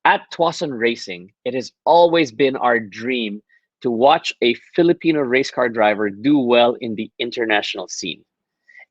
At Tuason Racing, it has always been our dream to watch a Filipino race car driver do well in the international scene.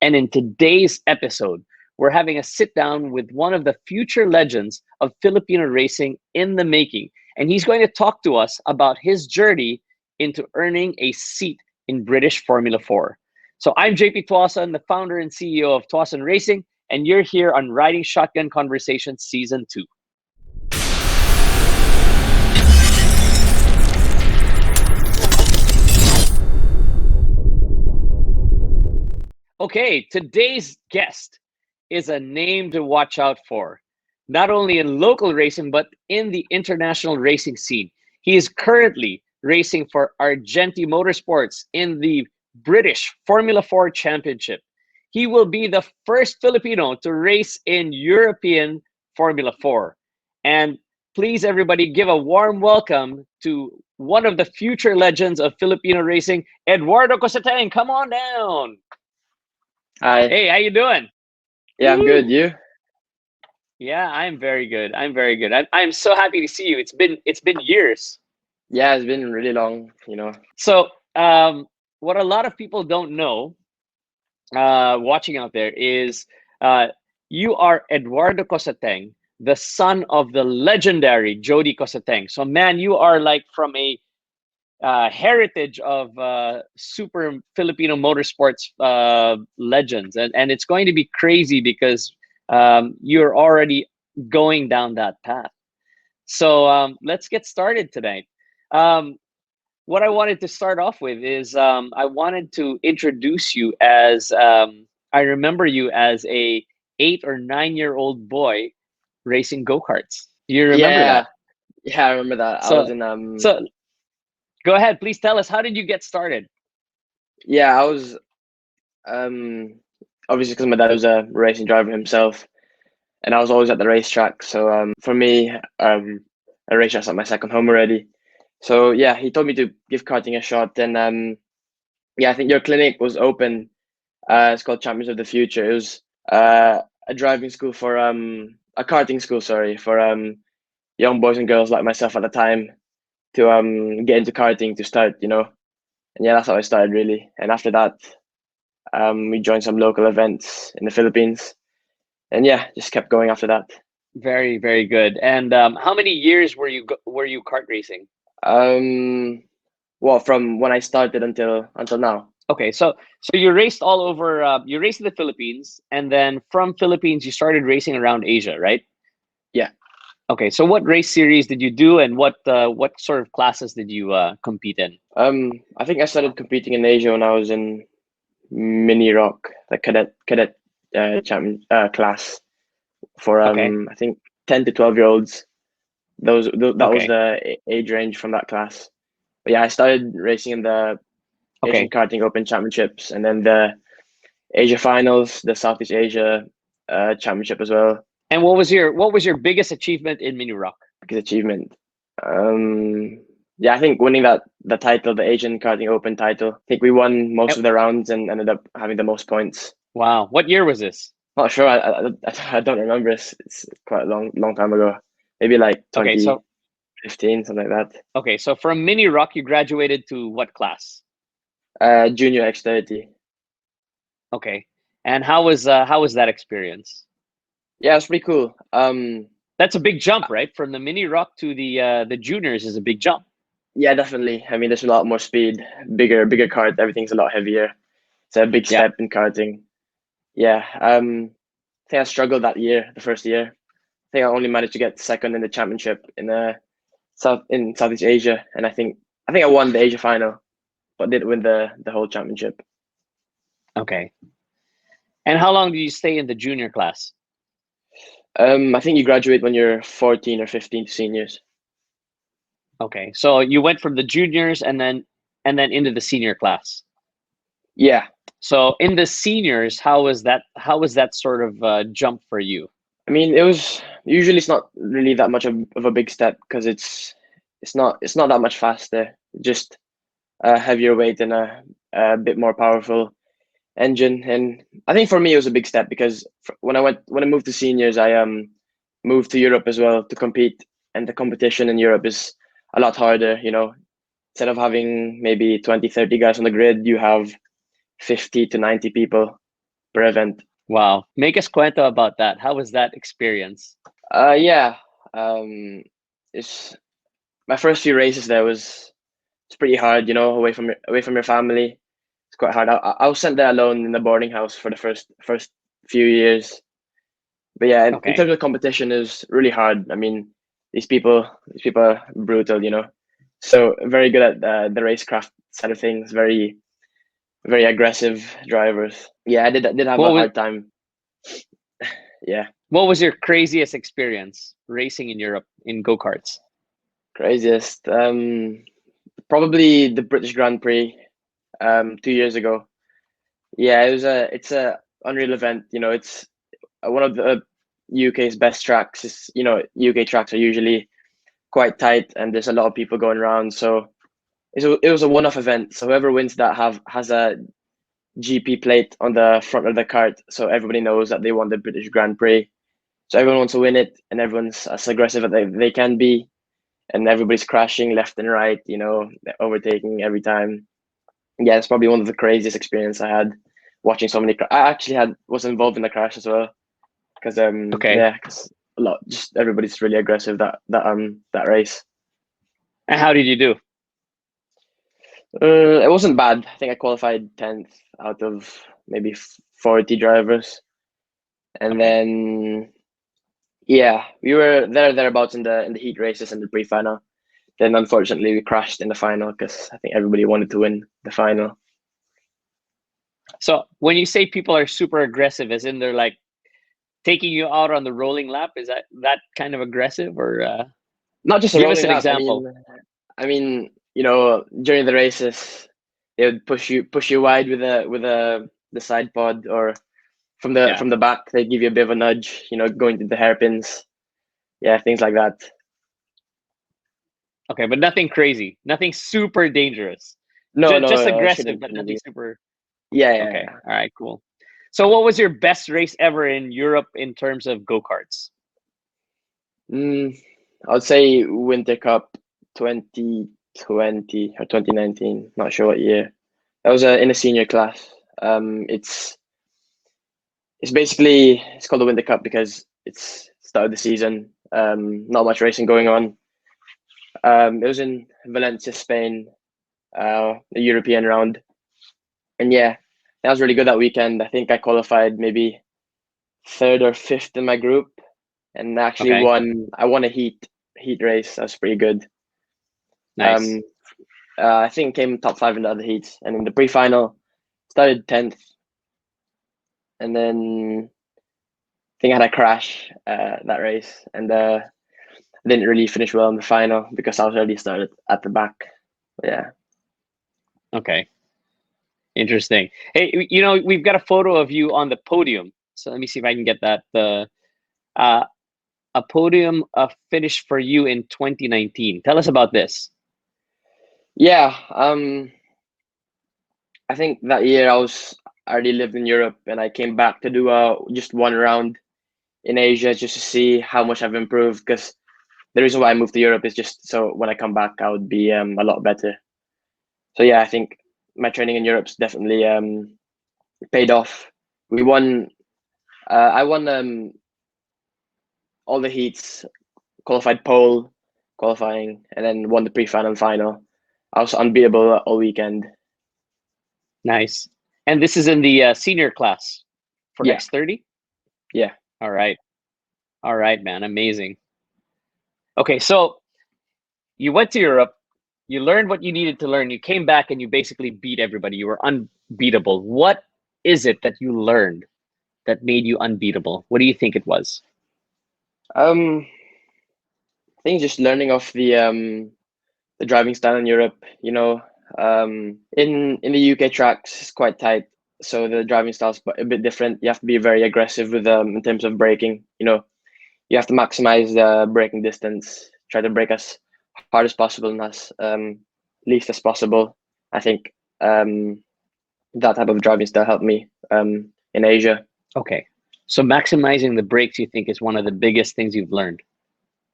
And in today's episode, we're having a sit down with one of the future legends of Filipino racing in the making. And he's going to talk to us about his journey into earning a seat in British Formula 4. So I'm JP Tuason, the founder and CEO of Tuason Racing, and you're here on Riding Shotgun Conversations Season 2. Okay, today's guest is a name to watch out for, not only in local racing, but in the international racing scene. He is currently racing for Argenti Motorsports in the British Formula 4 Championship. He will be the first Filipino to race in European Formula 4. And please, everybody, give a warm welcome to one of the future legends of Filipino racing, Eduardo Coseteng. Come on down. Hi. Hey, how you doing? Yeah, I'm good. You? Yeah, I'm very good. I'm very good. I'm so happy to see you. It's been years. Yeah, it's been really long. So, what a lot of people don't know, watching out there, is you are Eduardo Coseteng, the son of the legendary Jody Coseteng. So, man, you are like from a heritage of super Filipino motorsports legends, and it's going to be crazy because you're already going down that path. So let's get started tonight. What I wanted to start off with is I wanted to introduce you as I remember you as a 8 or 9 year old boy racing go-karts. You remember Yeah, that? yeah, I remember that. I was So in so go ahead, please tell us, how did you get started? yeah, I was um obviously because my dad was a racing driver himself, and I was always at the racetrack. So for me, a racetrack's like my second home already. So yeah, he told me to give karting a shot, and yeah, I think your clinic was open. It's called Champions of the Future. It was a driving school for a karting school, sorry, for young boys and girls like myself at the time to get into karting to start. And yeah, that's how I started really. And after that, we joined some local events in the Philippines, and yeah, just kept going after that. Very, very good. And how many years were you kart racing? Um, well, from when I started until now. Okay, so you raced all over. You raced in the Philippines, and then from Philippines you started racing around Asia, right? Yeah. Okay, so what race series did you do, and what sort of classes did you compete in? I think I started competing in Asia when I was in mini rock, the cadet champion class for Okay, I think 10 to 12 year olds. That was okay, the age range from that class. But yeah, I started racing in the Asian okay. Karting Open Championships, and then the Asia Finals, the Southeast Asia Championship as well. And what was your biggest achievement in mini rock? Biggest achievement. Yeah, I think winning the title, the Asian Karting Open title. I think we won most Eh, of the rounds and ended up having the most points. Wow, what year was this? Not sure. I don't remember. It's quite a long time ago. Maybe like Okay, so 2015, something like that. okay, so from mini rock you graduated to what class? Junior X30. Okay, and how was that experience? Yeah, it's pretty cool. That's a big jump, right? From the mini rock to the juniors is a big jump. Yeah, definitely. I mean, there's a lot more speed, bigger kart. Everything's a lot heavier. It's a big Yeah. step in karting. Yeah. I think I struggled that year, the first year. I think I only managed to get second in the championship in Southeast Asia, and I think I won the Asia final, but didn't win the whole championship. Okay. And how long did you stay in the junior class? I think you graduate when you're 14 or 15 to seniors. Okay. So you went from the juniors and then into the senior class. Yeah. So in the seniors, how was that sort of jump for you? I mean, it's not really that much of a big step because it's not that much faster. Just a heavier weight and a bit more powerful engine. And I think for me it was a big step because when I moved to seniors, I moved to Europe as well to compete. and the competition in Europe is a lot harder. Instead of having maybe 20, 30 guys on the grid, you have 50 to 90 people per event. Wow. Make us cuento about that. How was that experience? Yeah. It's my first few races there it's pretty hard, away from your family. It's quite hard. I was sent there alone in the boarding house for the first few years. But yeah, in Okay. terms of competition, it was really hard. I mean, these people are brutal. So very good at the racecraft side of things. Very, very aggressive drivers. Yeah, I did have a What was hard time. Yeah, what was your craziest experience racing in Europe in go-karts? craziest. Probably the British Grand Prix, 2 years ago. Yeah, it's a unreal event. It's one of the UK's best tracks. UK tracks are usually quite tight, and there's a lot of people going around. So it was a one-off event. So whoever wins that has a GP plate on the front of the cart, so everybody knows that they won the British Grand Prix. So everyone wants to win it, and everyone's as aggressive as they can be, and everybody's crashing left and right, overtaking every time. Yeah, it's probably one of the craziest experience I had watching so many. I actually was involved in the crash as well, because Okay. yeah, because a lot, just everybody's really aggressive that race. And how did you do? It wasn't bad. I think I qualified 10th out of maybe 40 drivers, and Okay. then yeah, we were thereabouts in the heat races and the pre-final. Then unfortunately we crashed in the final because I think everybody wanted to win the final. So when you say people are super aggressive, as in they're like taking you out on the rolling lap, is that kind of aggressive, or Not just a give us rolling an lap. I example? mean, during the races, they would push you wide with the side pod, or from the Yeah. from the back they give you a bit of a nudge. Going to the hairpins. Yeah, things like that. Okay, but nothing crazy, nothing super dangerous. No, no, Just no, it aggressive, shouldn't but shouldn't nothing be. super. Yeah, yeah, Okay. yeah. All right. Cool. So, what was your best race ever in Europe in terms of go-karts? I would say Winter Cup 2020 or 2019. Not sure what year. That was in a senior class. It's called the Winter Cup because it's start of the season. Not much racing going on. It was in Valencia, Spain, the European round, and yeah, that was really good that weekend. I think I qualified maybe third or fifth in my group, and actually Okay. won. I won a heat race. That was pretty good. Nice. Um, I think came top five in the other heats, and in the pre-final started 10th, and then I think I had a crash that race, and I didn't really finish well in the final because I was already started at the back. Yeah. Okay. Interesting. Hey, we've got a photo of you on the podium. So let me see if I can get that. Uh, a podium finish for you in 2019. Tell us about this. Yeah. I think that year I already lived in Europe, and I came back to do just one round in Asia just to see how much I've improved. Because the reason why I moved to Europe is just so when I come back, I would be a lot better. So yeah, I think my training in Europe's definitely paid off. We won. I won all the heats, qualified pole, qualifying, and then won the pre-final and final. I was unbeatable all weekend. Nice. And this is in the senior class for Yeah, X30. yeah. All right. All right, man. Amazing. Okay, so you went to Europe, you learned what you needed to learn, you came back and you basically beat everybody. You were unbeatable. What is it that you learned that made you unbeatable? What do you think it was? Um, I think just learning off the driving style in Europe. In the UK tracks, it's quite tight, so the driving style's a bit different. You have to be very aggressive with in terms of braking. You have to maximize the braking distance, try to brake as hard as possible and as least as possible. I think that type of driving style helped me in Asia. Okay. So maximizing the brakes, you think, is one of the biggest things you've learned.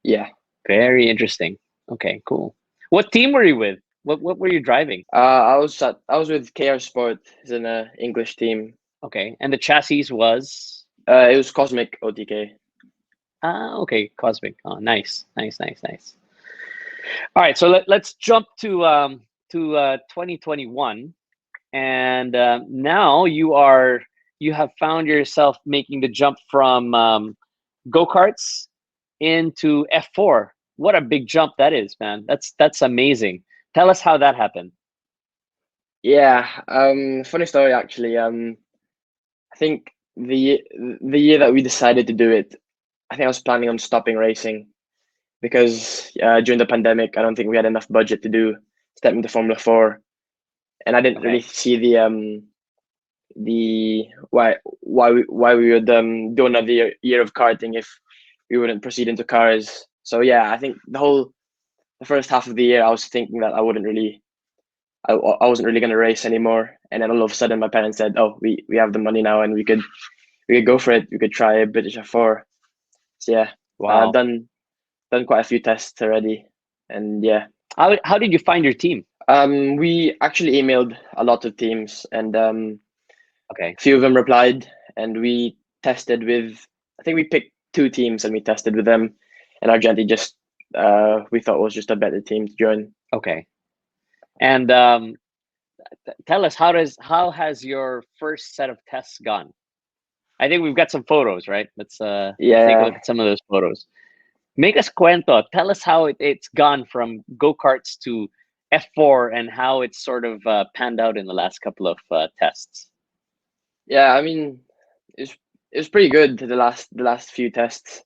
Yeah, Very interesting. Okay, cool. What team were you with? What were you driving? I was with KR Sport, it's an English team. Okay, and the chassis was It was Cosmic OTK. okay, Cosmic. Oh, nice, nice, nice, nice. All right, so let's jump to 2021, and now you have found yourself making the jump from go-karts into F4. What a big jump that is, man. That's amazing. Tell us how that happened. Yeah, funny story actually. I think the year that we decided to do it, I think I was planning on stopping racing because during the pandemic, I don't think we had enough budget to do step into Formula 4, and I didn't really Okay. see the why we would do another year of karting if we wouldn't proceed into cars. So yeah, I think the first half of the year I was thinking that I wasn't really gonna race anymore, and then all of a sudden my parents said, "Oh, we have the money now, and we could go for it. We could try a British F4." So yeah, I've Wow. done quite a few tests already, and yeah, How did you find your team? we actually emailed a lot of teams, and Okay. few of them replied, and we tested with. I think we picked two teams, and we tested with them, and Argenti just we thought was just a better team to join. Okay. And tell us how has your first set of tests gone? I think we've got some photos, right? Let's take a look Yeah, at some of those photos. Make us cuento. Tell us how it's gone from go-karts to F4 and how it's sort of panned out in the last couple of tests. yeah. I mean, it's it was pretty good the last few tests.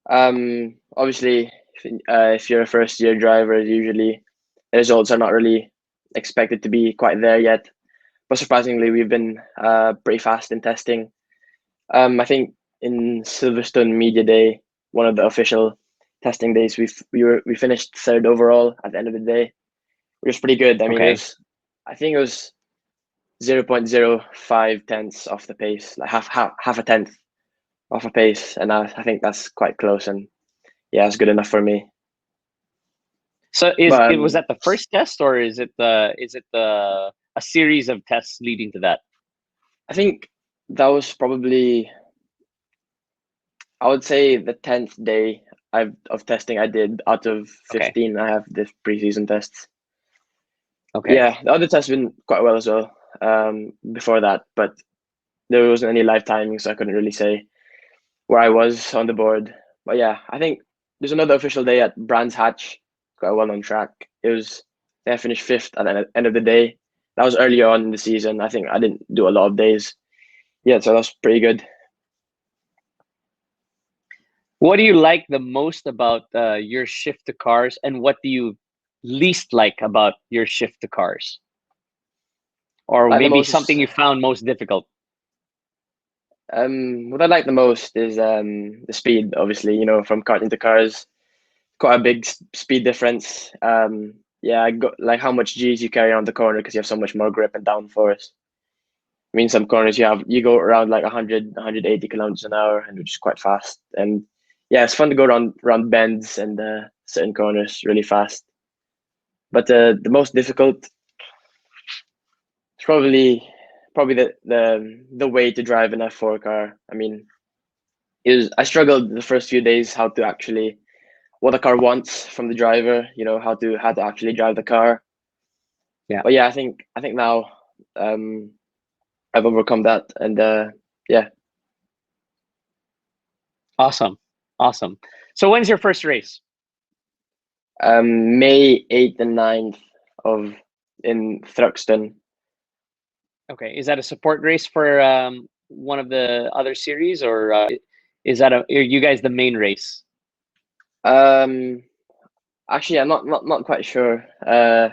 Obviously, if you're a first year driver, usually the results are not really expected to be quite there yet. But surprisingly, we've been pretty fast in testing. I think in Silverstone Media Day, one of the official testing days, we finished third overall at the end of the day, which was pretty good. I mean, Okay. I think it was 0.05 tenths off the pace, like half a tenth off a pace, and I think that's quite close, and yeah, it's good enough for me. So But was that the first test, or is it a series of tests leading to that? I think that was probably, I would say, the 10th day of testing I did out of Okay. 15 I have the preseason tests. Okay. Yeah, the other tests been quite well as well before that, but there wasn't any live timing, so I couldn't really say where I was on the board. But yeah, I think there's another official day at Brands Hatch, quite a well-known track. I finished fifth at the end of the day. That was early on in the season. I think I didn't do a lot of days. Yeah, so that's pretty good. What do you like the most about your shift to cars, and what do you least like about your shift to cars? Or Like the maybe most something is you found most difficult? what I like the most is the speed. Obviously, from karting to cars, quite a big speed difference. Yeah, I got like how much G's you carry on the corner because you have so much more grip and downforce. I mean, some corners you go around like 100, 180 kilometers an hour, and which is quite fast. And yeah, it's fun to go around bends and certain corners really fast. But the most difficult is probably the way to drive an F4 car. I mean, I struggled the first few days how to actually what the car wants from the driver. How to actually drive the car. Yeah. But yeah, I think now um, I've overcome that, and yeah. Awesome. Awesome. So when's your first race? May 8th and 9th of in Thruxton. Okay. Is that a support race for one of the other series, or is that are you guys the main race? Um, Actually, I'm not quite sure. I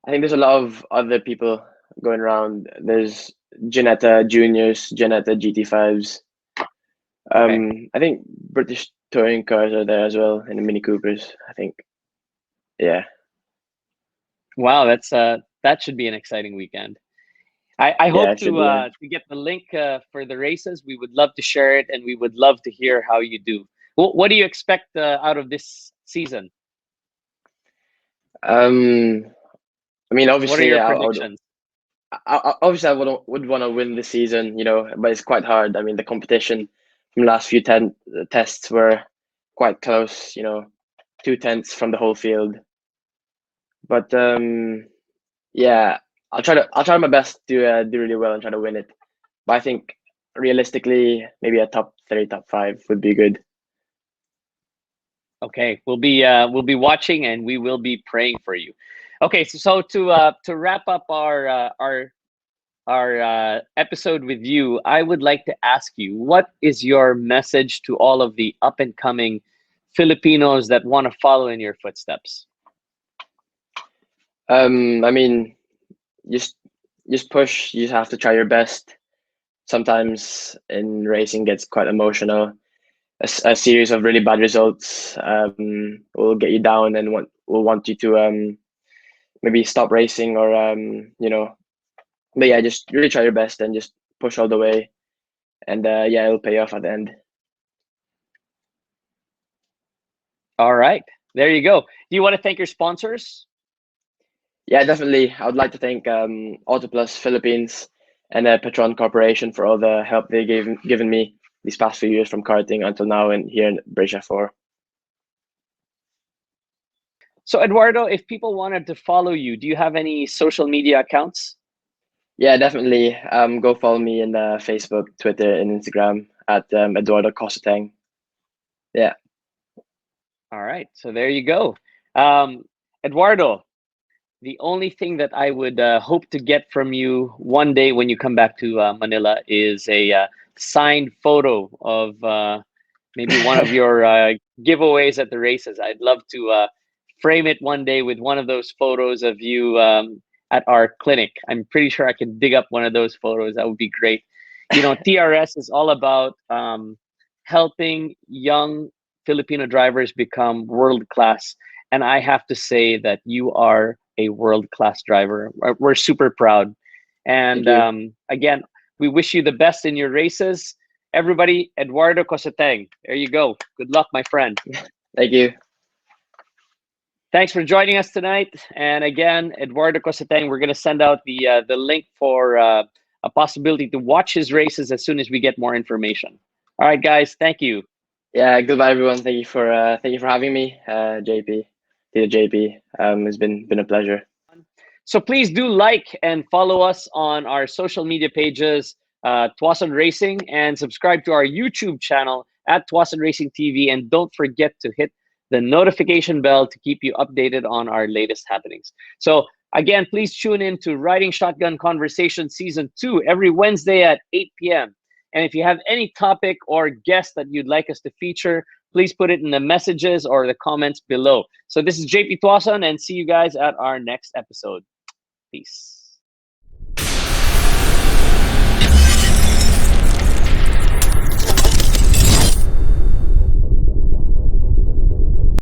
think there's a lot of other people going around. There's Janetta Juniors, Janetta GT5s. Okay. I think British touring cars are there as well, and the Mini Coopers. I think, yeah, Wow, that should be an exciting weekend. I yeah, hope it should be. Yeah. to get the link for the races. We would love to share it, and we would love to hear how you do. What do you expect out of this season? Um, I mean, What are obviously, your predictions? obviously, would want to win the season, but it's quite hard. I mean, the competition from the last few tests were quite close. 2 tenths from the whole field. But yeah, I'll try my best to do really well and try to win it. But I think realistically, maybe a top three, top five would be good. Okay, we'll be watching and we will be praying for you. Okay, so to wrap up our episode with you, I would like to ask you, what is your message to all of the up and coming Filipinos that want to follow in your footsteps? I mean, just just push. You just have to try your best. Sometimes in racing gets quite emotional. A series of really bad results will get you down and will want you to maybe stop racing or But yeah, just really try your best and just push all the way, and yeah, it'll pay off at the end. All right, there you go. Do you want to thank your sponsors? Yeah, definitely. I would like to thank Autoplus Philippines and Petron Corporation for all the help they given me these past few years from karting until now and here in Brescia 4. So, Eduardo, if people wanted to follow you, do you have any social media accounts? Yeah, definitely. Go follow me in Facebook, Twitter, and Instagram at Eduardo Coseteng. Yeah. All right, so there you go. Um, Eduardo, the only thing that I would hope to get from you one day when you come back to Manila is a signed photo of maybe one of your giveaways at the races. I'd love to frame it one day with one of those photos of you at our clinic. I'm pretty sure I can dig up one of those photos. That would be great. TRS is all about helping young Filipino drivers become world class. And I have to say that you are a world class driver. We're super proud. Thank And you. again, we wish you the best in your races. Everybody, Eduardo Coseteng. There you go. Good luck, my friend. Thank you. Thanks for joining us tonight. And again, Eduardo Coseteng, we're going to send out the link for a possibility to watch his races as soon as we get more information. All right, guys. Thank you. Yeah, goodbye everyone. Thank you for having me, JP. To JP. It's been a pleasure. So please do like and follow us on our social media pages, Tuason Racing, and subscribe to our YouTube channel at Tuason Racing TV. And don't forget to hit the notification bell to keep you updated on our latest happenings. So again, please tune in to Riding Shotgun Conversation Season 2 every Wednesday at 8 p.m. And if you have any topic or guest that you'd like us to feature, please put it in the messages or the comments below. So this is JP Tuason, and see you guys at our next episode. Peace.